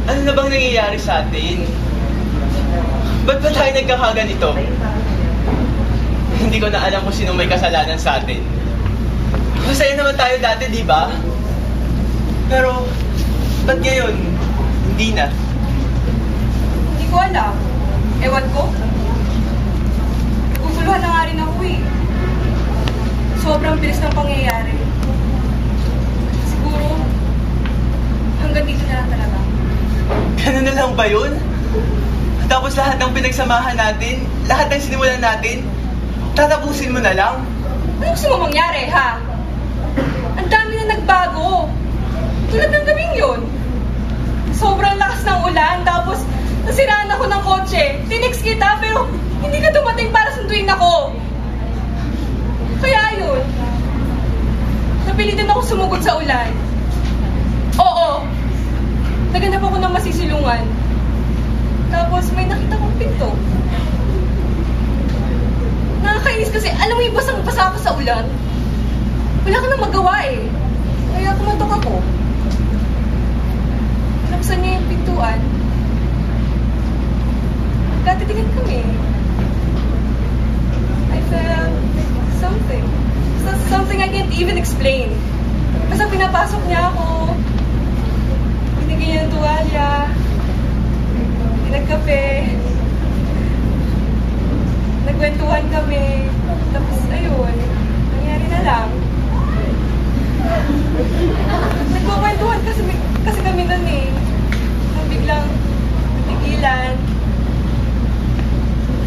Ano na bang nangyayari sa atin? Ba't ba tayo nagkakaganito? Hindi ko na alam kung sino may kasalanan sa atin. Masaya naman tayo dati, di ba? Pero, ba't ngayon, hindi na? Hindi ko alam. Ewan ko. Naguguluhan na nga rin ako eh. Sobrang bilis ng pangyayari. Siguro, hanggang dito na lang talaga. Ganun na lang ba yun? Tapos lahat ng pinagsamahan natin, lahat ng sinimulan natin, tatapusin mo na lang? Ano gusto mo mangyari, ha? Ang dami na nagbago. Tulad ng gabing yun. Sobrang lakas ng ulan, tapos nasiraan ako ng kotse. Tinext kita, pero hindi ka dumating para sunduin ako. Kaya yun. Napilitan ako sumugod sa ulan. Oo. Naganap ako ng masisilungan. Tapos may nakita kong pinto. Nakakainis kasi, alam mo yung basang-basa ako sa ulan? Wala ka nang magawa eh. Kaya kumatok ako. Naksan niya yung pintuan. Nagkatitigan kami. I felt something. Something I can't even explain. Basta pinapasok niya ako. Binigyan niya ng tuwalya. Nagkape. Nagkwentuhan kami. Tapos ayun, nangyari na lang. Nagkukwentuhan kasi kami nun eh. Nung biglang natigilan.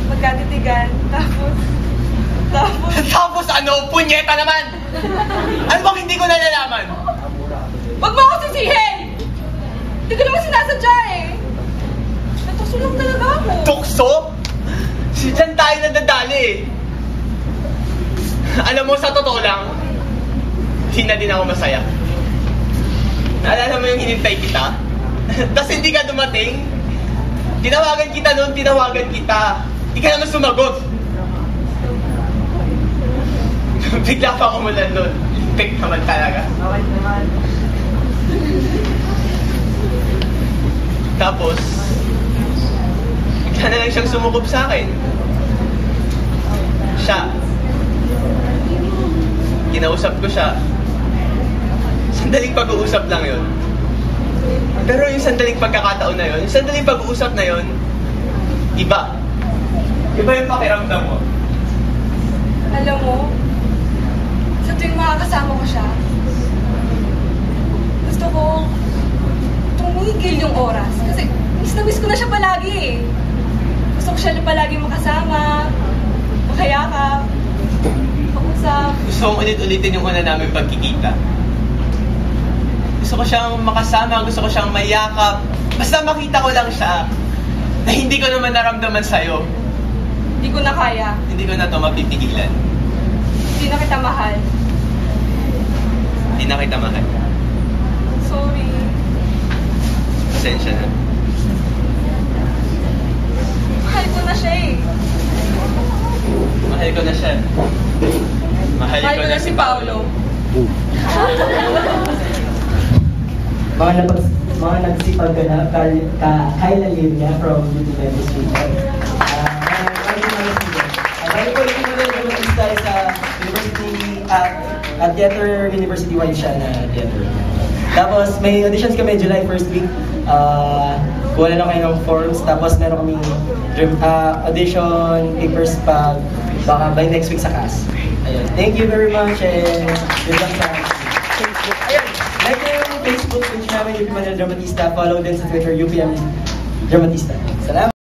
Magkatitigan. Tapos ano? Punyeta naman! Ano bang hindi ko nalalaman? Wag mo ako sisihin! Hindi ko naman sinasadya eh. Natukso lang talaga ako. Tukso? Diyan tayo nadadali eh. Alam mo, sa totoo lang, hindi na din ako masaya. Naalala mo yung hinintay kita? Tapos hindi ka dumating? Tinawagan kita noon, tinawagan kita. Hindi ka naman sumagot. Bigla pa umulan noon. Limpik naman talaga. Tapos, bigla na lang siyang sumukob sa akin. Siya. Kinausap ko siya. Sandaling pag-uusap lang yun. Pero yung sandaling pagkakataon na yun, yung sandaling pag-uusap na yun, iba. Iba yung pakiramdam mo. Alam mo, sa tuwing makakasama ko siya, gusto ko tumigil yung oras. Kasi miss na miss ko na siya palagi eh. Gusto ko siya palagi makasama, makayakap, makusap. Gusto kong ulit-ulitin yung una namin pagkikita. Gusto ko siyang makasama, gusto ko siyang mayakap. Basta makita ko lang siya na hindi ko naman naramdaman sa'yo. Hindi ko na kaya. Hindi ko na ito mapipigilan. Hindi na kita mahal. Hindi na kita mahal. Sorry. Pasensya na. Mahal ko na siya eh. Mahal ko na siya. Mahal ko na si Paolo. Mga nagsipagganap, Kyla Livia from Beauty Memphis Region. Bali po yung dramatista sa University at Theater University-wide siya na theater. Tapos may auditions kami July 1st week. Wala na kayo ng forms. Tapos meron kami audition papers baka by next week sa cast. Ayun. Thank you very much and good luck sa ayun. Like na yung Facebook page namin, UP Manila Dramatista. Follow din sa Twitter, UPM Dramatista. Salamat!